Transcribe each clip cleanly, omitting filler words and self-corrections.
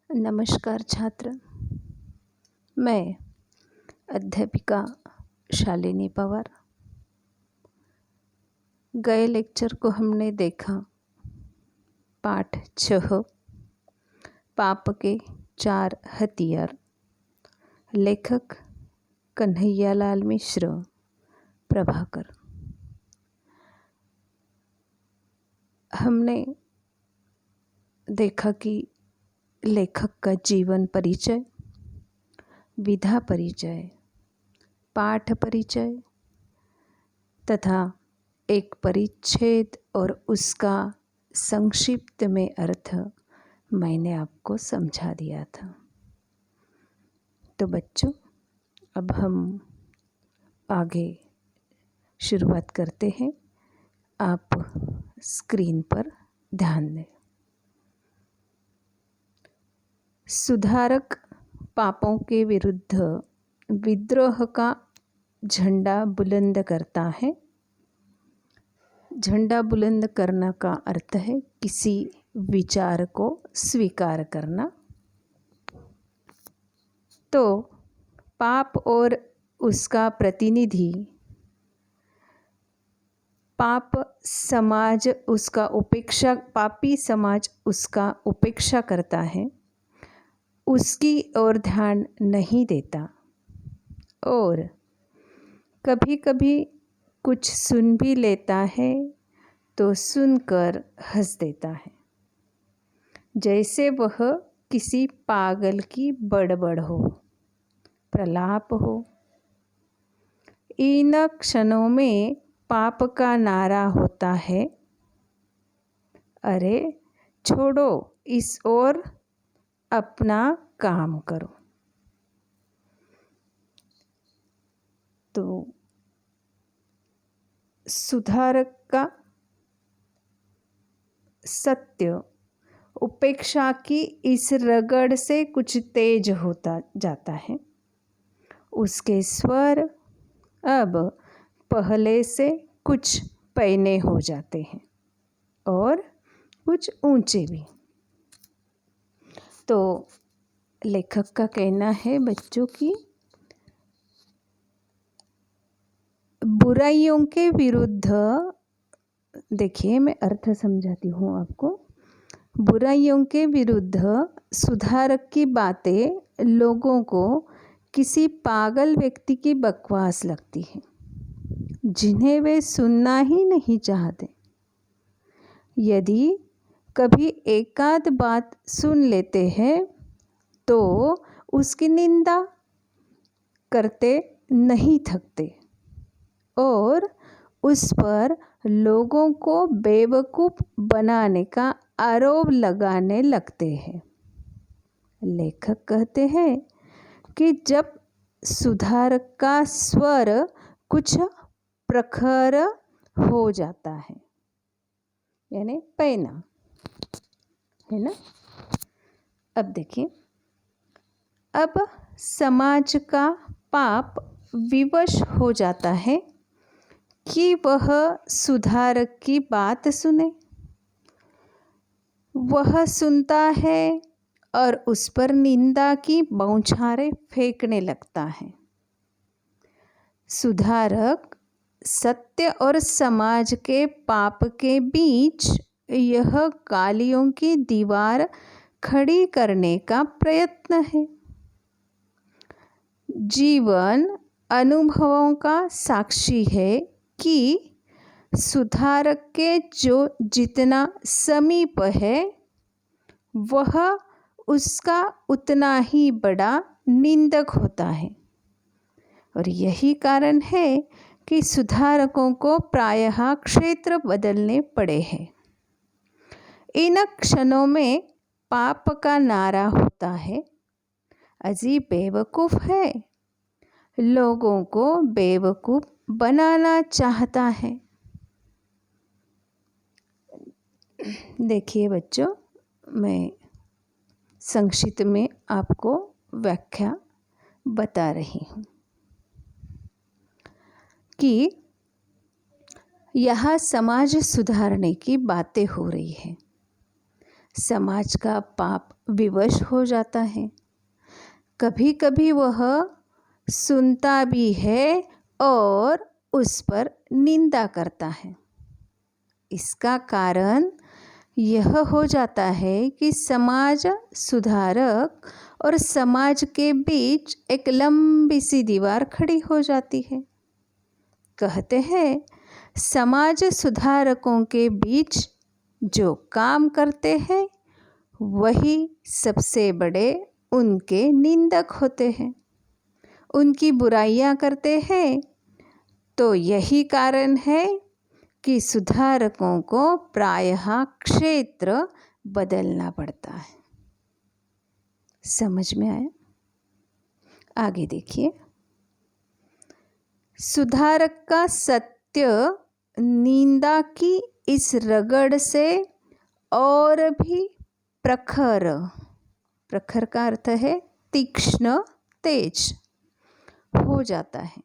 नमस्कार छात्र। मैं अध्यापिका शालिनी पवार। गए लेक्चर को हमने देखा पाठ 6 पाप के 4 हथियार। लेखक कन्हैयालाल मिश्र, प्रभाकर। हमने देखा कि लेखक का जीवन परिचय, विधा परिचय, पाठ परिचय तथा एक परिच्छेद और उसका संक्षिप्त में अर्थ मैंने आपको समझा दिया था। तो बच्चों, अब हम आगे शुरुआत करते हैं। आप स्क्रीन पर ध्यान दें। सुधारक पापों के विरुद्ध विद्रोह का झंडा बुलंद करता है। झंडा बुलंद करना का अर्थ है किसी विचार को स्वीकार करना। तो पाप और उसका प्रतिनिधि, पापी समाज उसका उपेक्षा करता है, उसकी ओर ध्यान नहीं देता और कभी कभी कुछ सुन भी लेता है तो सुनकर हंस देता है, जैसे वह किसी पागल की बड़बड़ हो, प्रलाप हो। इन क्षणों में पाप का नारा होता है, अरे छोड़ो इस ओर, अपना काम करो। तो सुधारक का सत्य उपेक्षा की इस रगड़ से कुछ तेज होता जाता है। उसके स्वर अब पहले से कुछ पैने हो जाते हैं और कुछ ऊंचे भी। तो लेखक का कहना है बच्चों की बुराइयों के विरुद्ध, देखिए मैं अर्थ समझाती हूँ आपको। बुराइयों के विरुद्ध सुधारक की बातें लोगों को किसी पागल व्यक्ति की बकवास लगती है, जिन्हें वे सुनना ही नहीं चाहते। यदि कभी एकाध बात सुन लेते हैं तो उसकी निंदा करते नहीं थकते और उस पर लोगों को बेवकूफ़ बनाने का आरोप लगाने लगते हैं। लेखक कहते हैं कि जब सुधारक का स्वर कुछ प्रखर हो जाता है, यानी पैना, है ना। अब देखिए, अब समाज का पाप विवश हो जाता है कि वह सुधारक की बात सुने। वह सुनता है और उस पर निंदा की बौछारें फेंकने लगता है। सुधारक सत्य और समाज के पाप के बीच यह कालियों की दीवार खड़ी करने का प्रयत्न है। जीवन अनुभवों का साक्षी है कि सुधारक के जो जितना समीप है वह उसका उतना ही बड़ा निंदक होता है। और यही कारण है कि सुधारकों को प्रायः क्षेत्र बदलने पड़े हैं। इन क्षणों में पाप का नारा होता है, अजी बेवकूफ़ है, लोगों को बेवकूफ़ बनाना चाहता है। देखिए बच्चों, मैं संक्षिप्त में आपको व्याख्या बता रही हूँ कि यहाँ समाज सुधारने की बातें हो रही है। समाज का पाप विवश हो जाता है। कभी कभी वह सुनता भी है और उस पर निंदा करता है। इसका कारण यह हो जाता है कि समाज सुधारक और समाज के बीच एक लंबी सी दीवार खड़ी हो जाती है। कहते हैं, समाज सुधारकों के बीच जो काम करते हैं वही सबसे बड़े उनके निंदक होते हैं, उनकी बुराइयां करते हैं। तो यही कारण है कि सुधारकों को प्रायः क्षेत्र बदलना पड़ता है। समझ में आया? आगे देखिए। सुधारक का सत्य निंदा की इस रगड़ से और भी प्रखर, प्रखर का अर्थ है तीक्ष्ण, तेज हो जाता है।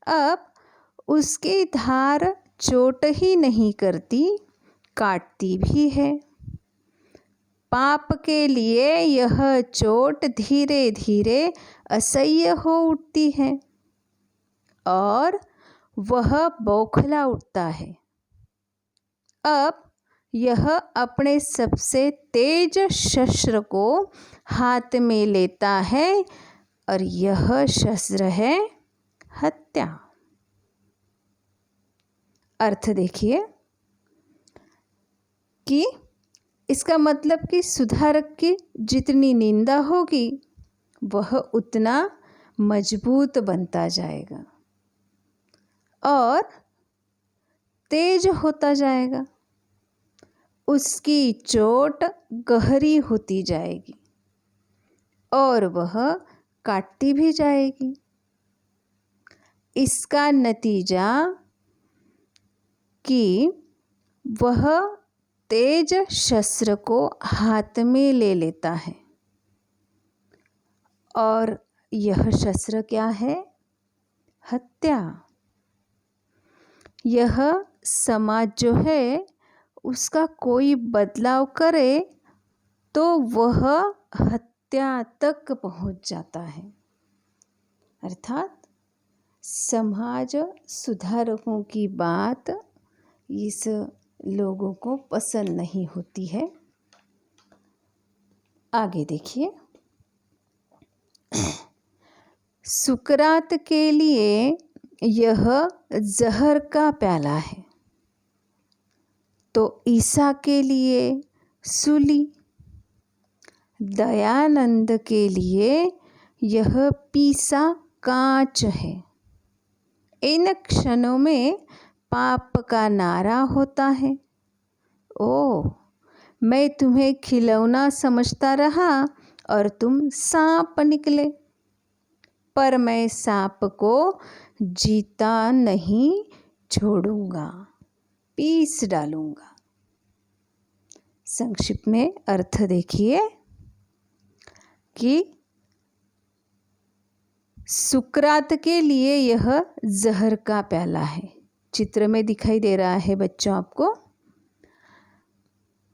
अब उसकी धार चोट ही नहीं करती, काटती भी है। पाप के लिए यह चोट धीरे धीरे असह्य हो उठती है और वह बौखला उठता है। अब यह अपने सबसे तेज शस्त्र को हाथ में लेता है और यह शस्त्र है हत्या। अर्थ देखिए कि इसका मतलब कि सुधारक की जितनी निंदा होगी वह उतना मजबूत बनता जाएगा और तेज होता जाएगा। उसकी चोट गहरी होती जाएगी और वह काटती भी जाएगी। इसका नतीजा कि वह तेज शस्त्र को हाथ में ले लेता है और यह शस्त्र क्या है? हत्या। यह समाज जो है उसका कोई बदलाव करे तो वह हत्या तक पहुंच जाता है। अर्थात समाज सुधारकों की बात इस लोगों को पसंद नहीं होती है। आगे देखिए। सुकरात के लिए यह जहर का प्याला है तो ईसा के लिए सूली, दयानंद के लिए यह पीसा कांच है। इन क्षणों में पाप का नारा होता है, ओह मैं तुम्हें खिलौना समझता रहा और तुम सांप निकले, पर मैं सांप को जीता नहीं छोड़ूंगा, पीस डालूंगा। संक्षिप्त में अर्थ देखिए कि सुकरात के लिए यह जहर का प्याला है। चित्र में दिखाई दे रहा है बच्चों आपको।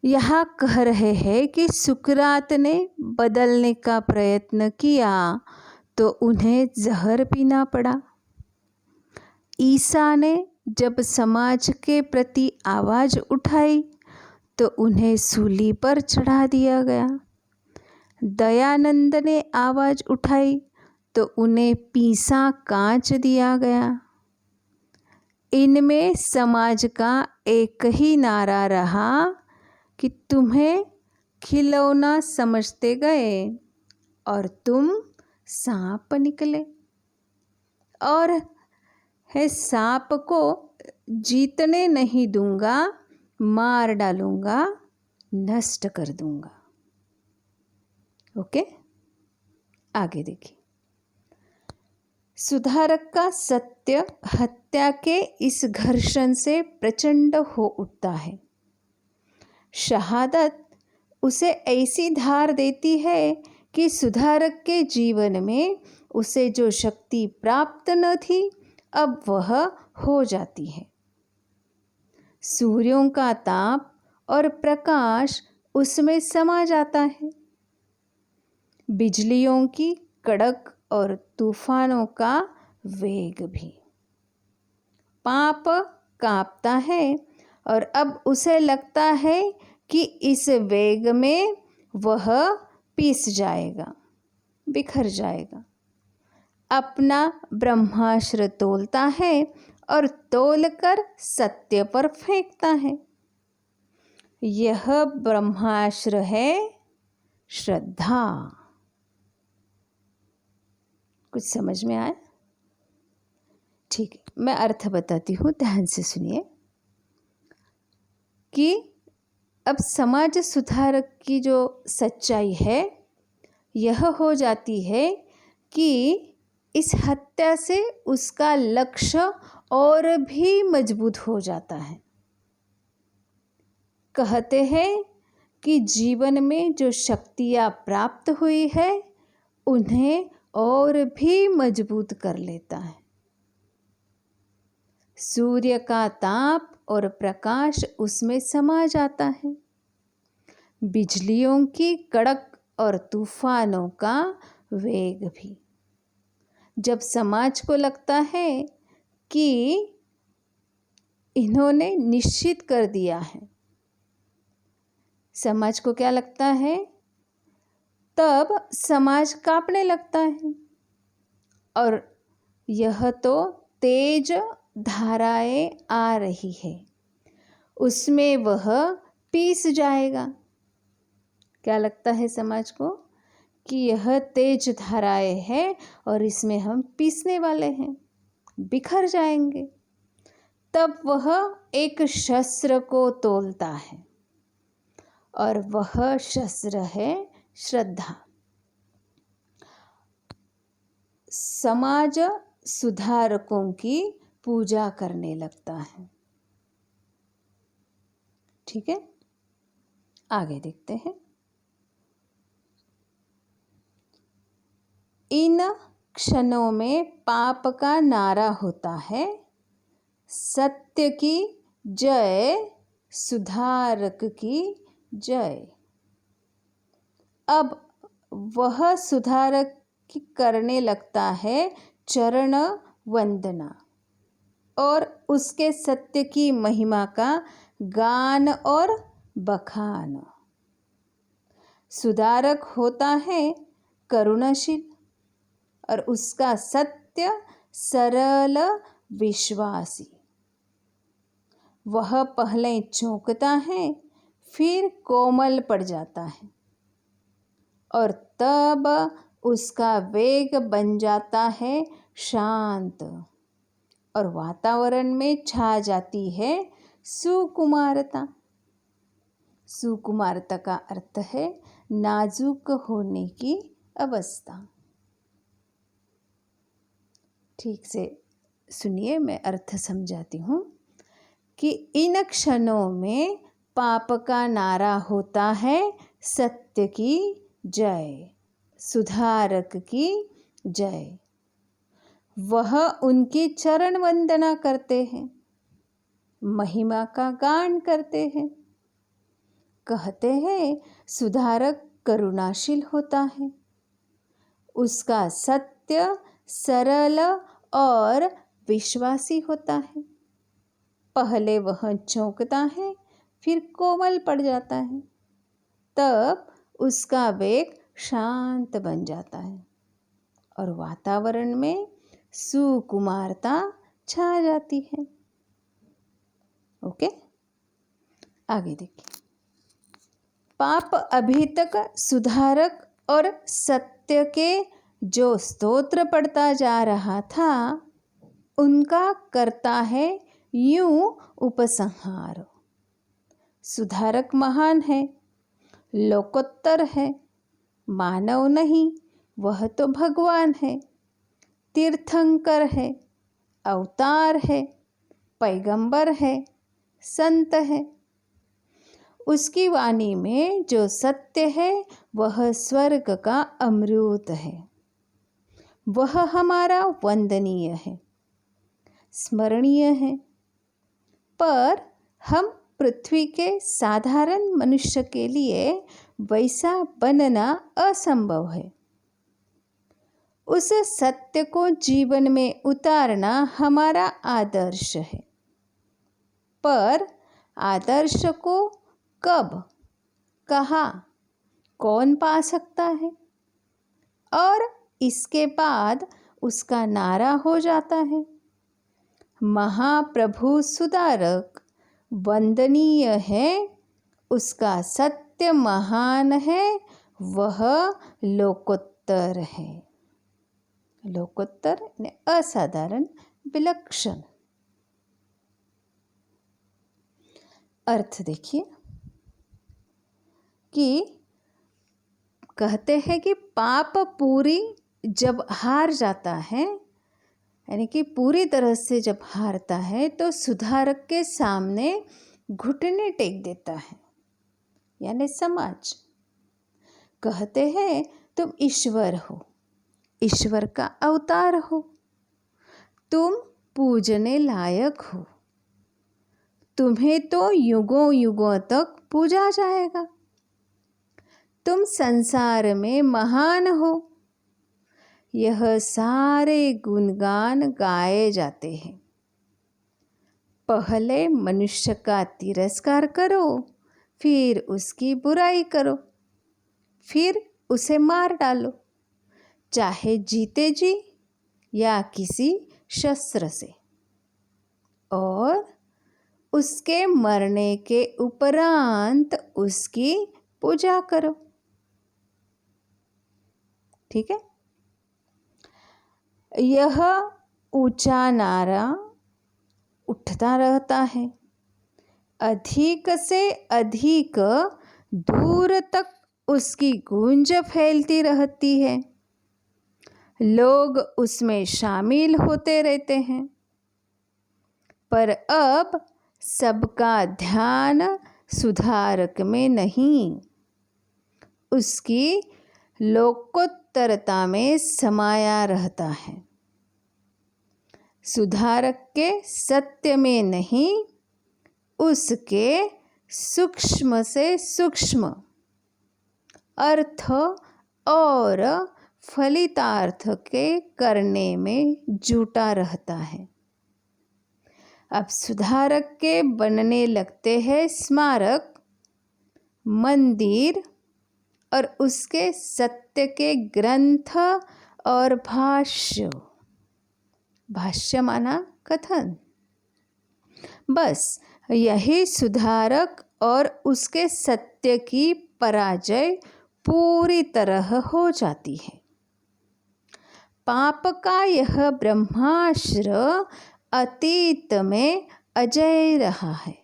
यहाँ कह रहे हैं कि सुकरात ने बदलने का प्रयत्न किया तो उन्हें जहर पीना पड़ा। ईसा ने जब समाज के प्रति आवाज़ उठाई तो उन्हें सूली पर चढ़ा दिया गया। दयानंद ने आवाज़ उठाई तो उन्हें पीसा कांच दिया गया। इनमें समाज का एक ही नारा रहा कि तुम्हें खिलौना समझते गए और तुम सांप निकले, और है सांप को जीतने नहीं दूंगा, मार डालूंगा, नष्ट कर दूंगा। ओके, आगे देखिए। सुधारक का सत्य हत्या के इस घर्षण से प्रचंड हो उठता है। शहादत उसे ऐसी धार देती है कि सुधारक के जीवन में उसे जो शक्ति प्राप्त न थी अब वह हो जाती है। सूर्यों का ताप और प्रकाश उसमें समा जाता है। बिजलियों की कड़क और तूफानों का वेग भी। पाप कांपता है और अब उसे लगता है कि इस वेग में वह पिस जाएगा, बिखर जाएगा। अपना ब्रह्मास्त्र तोलता है और तोलकर सत्य पर फेंकता है। यह ब्रह्मास्त्र है श्रद्धा। कुछ समझ में आया? ठीक है, मैं अर्थ बताती हूँ, ध्यान से सुनिए कि अब समाज सुधारक की जो सच्चाई है यह हो जाती है कि इस हत्या से उसका लक्ष्य और भी मजबूत हो जाता है। कहते हैं कि जीवन में जो शक्तियाँ प्राप्त हुई है उन्हें और भी मजबूत कर लेता है। सूर्य का ताप और प्रकाश उसमें समा जाता है। बिजलियों की कड़क और तूफानों का वेग भी। जब समाज को लगता है कि इन्होंने निश्चित कर दिया है, समाज को क्या लगता है, तब समाज कांपने लगता है और यह तो तेज धाराएं आ रही है, उसमें वह पीस जाएगा। क्या लगता है समाज को कि यह तेज धाराएं है और इसमें हम पीसने वाले हैं, बिखर जाएंगे। तब वह एक शस्त्र को तोलता है और वह शस्त्र है श्रद्धा। समाज सुधारकों की पूजा करने लगता है। ठीक है, आगे देखते हैं। इन क्षणों में पाप का नारा होता है, सत्य की जय, सुधारक की जय। अब वह सुधारक करने लगता है चरण वंदना और उसके सत्य की महिमा का गान और बखान। सुधारक होता है करुणाशील और उसका सत्य सरल विश्वासी। वह पहले चौंकता है, फिर कोमल पड़ जाता है और तब उसका वेग बन जाता है शांत और वातावरण में छा जाती है सुकुमारता। सुकुमारता का अर्थ है नाजुक होने की अवस्था। ठीक से सुनिए, मैं अर्थ समझाती हूँ कि इन क्षणों में पाप का नारा होता है सत्य की जय, सुधारक की जय। वह उनकी चरण वंदना करते हैं, महिमा का गान करते हैं। कहते हैं सुधारक करुणाशील होता है, उसका सत्य सरल और विश्वासी होता है। पहले वह चौंकता है, फिर कोमल पड़ जाता है, तब उसका वेग शांत बन जाता है और वातावरण में सुकुमारता छा जाती है। ओके, आगे देखिए। पाप अभी तक सुधारक और सत्य के जो स्तोत्र पढ़ता जा रहा था उनका करता है यूं उपसंहार। सुधारक महान है, लोकोत्तर है, मानव नहीं, वह तो भगवान है, तीर्थंकर है, अवतार है, पैगंबर है, संत है। उसकी वाणी में जो सत्य है वह स्वर्ग का अमृत है। वह हमारा वंदनीय है, स्मरणीय है, पर हम पृथ्वी के साधारण मनुष्य के लिए वैसा बनना असंभव है। उस सत्य को जीवन में उतारना हमारा आदर्श है। पर आदर्श को कब, कहाँ, कौन पा सकता है? और इसके बाद उसका नारा हो जाता है, महाप्रभु सुधारक वंदनीय है, उसका सत्य महान है, वह लोकोत्तर है। लोकोत्तर यानी असाधारण, विलक्षण। अर्थ देखिए कि कहते हैं कि पाप पूरी जब हार जाता है, यानी कि पूरी तरह से जब हारता है, तो सुधारक के सामने घुटने टेक देता है, यानी समाज। कहते हैं तुम ईश्वर हो, ईश्वर का अवतार हो, तुम पूजने लायक हो, तुम्हें तो युगों युगों तक पूजा जाएगा, तुम संसार में महान हो। यह सारे गुणगान गाए जाते हैं। पहले मनुष्य का तिरस्कार करो, फिर उसकी बुराई करो, फिर उसे मार डालो, चाहे जीते जी या किसी शस्त्र से, और उसके मरने के उपरांत उसकी पूजा करो। ठीक है। यह ऊंचा नारा उठता रहता है, अधिक से अधिक दूर तक उसकी गूंज फैलती रहती है, लोग उसमें शामिल होते रहते हैं। पर अब सबका ध्यान सुधारक में नहीं, उसकी लोकोत्तरता में समाया रहता है। सुधारक के सत्य में नहीं, उसके सूक्ष्म से सूक्ष्म अर्थ और फलितार्थ के करने में जुटा रहता है। अब सुधारक के बनने लगते हैं स्मारक, मंदिर और उसके सत्य के ग्रंथ और भाष्य। भाष्य माना कथन। बस यही सुधारक और उसके सत्य की पराजय पूरी तरह हो जाती है। पाप का यह ब्रह्मास्त्र अतीत में अजय रहा है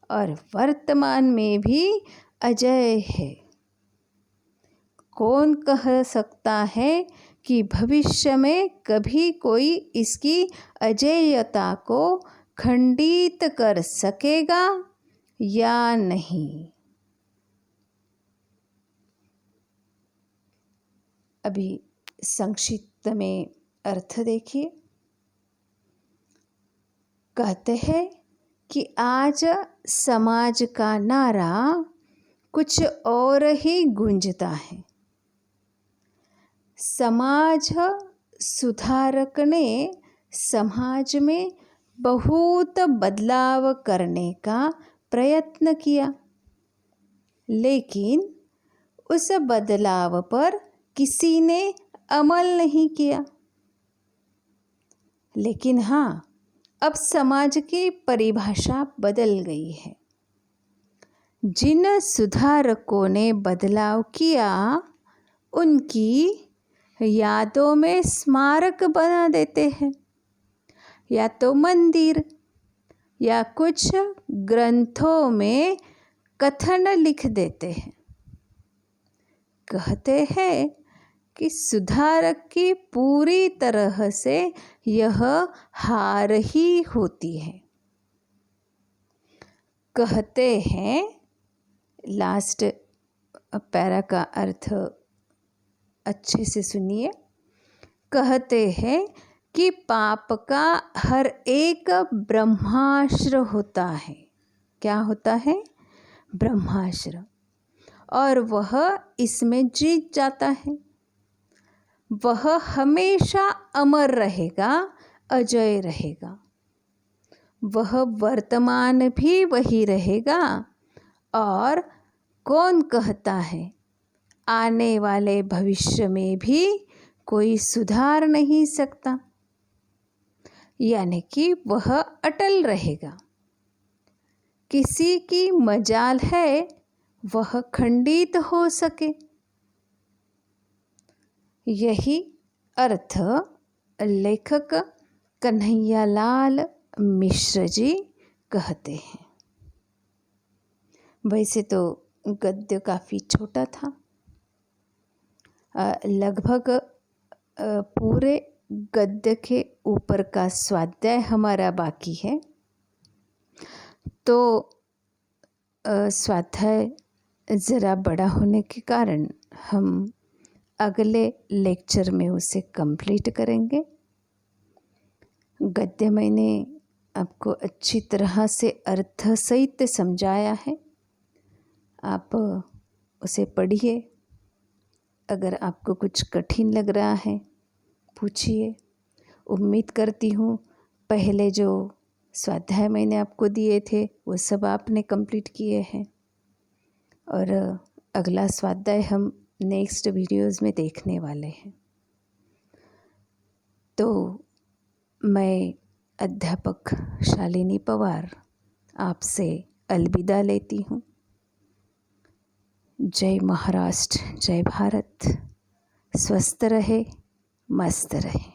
और वर्तमान में भी अजय है। कौन कह सकता है कि भविष्य में कभी कोई इसकी अजेयता को खंडित कर सकेगा या नहीं? अभी संक्षिप्त में अर्थ देखिए। कहते हैं कि आज समाज का नारा कुछ और ही गूंजता है। समाज सुधारक ने समाज में बहुत बदलाव करने का प्रयत्न किया, लेकिन उस बदलाव पर किसी ने अमल नहीं किया। लेकिन हाँ, अब समाज की परिभाषा बदल गई है। जिन सुधारकों ने बदलाव किया, उनकी यादों में स्मारक बना देते हैं, या तो मंदिर, या कुछ ग्रंथों में कथन लिख देते हैं। कहते हैं कि सुधारक की पूरी तरह से यह हार ही होती है। कहते हैं, लास्ट पैरा का अर्थ अच्छे से सुनिए। कहते हैं कि पाप का हर एक ब्रह्मास्त्र होता है, क्या होता है? ब्रह्मास्त्र। और वह इसमें जीत जाता है। वह हमेशा अमर रहेगा, अजय रहेगा। वह वर्तमान भी वही रहेगा और कौन कहता है आने वाले भविष्य में भी कोई सुधार नहीं सकता, यानी कि वह अटल रहेगा। किसी की मजाल है वह खंडित हो सके। यही अर्थ लेखक कन्हैयालाल मिश्र जी कहते हैं। वैसे तो गद्य काफ़ी छोटा था, लगभग पूरे गद्य के ऊपर का स्वाध्याय हमारा बाकी है, तो स्वाध्याय ज़रा बड़ा होने के कारण हम अगले लेक्चर में उसे कंप्लीट करेंगे। गद्य मैंने आपको अच्छी तरह से अर्थ सहित समझाया है, आप उसे पढ़िए। अगर आपको कुछ कठिन लग रहा है पूछिए। उम्मीद करती हूँ पहले जो स्वाध्याय मैंने आपको दिए थे वो सब आपने कंप्लीट किए हैं, और अगला स्वाध्याय हम नेक्स्ट वीडियोज़ में देखने वाले हैं। तो मैं अध्यापक शालिनी पवार आपसे अलविदा लेती हूँ। जय महाराष्ट्र, जय भारत। स्वस्थ रहे, मस्त रहे।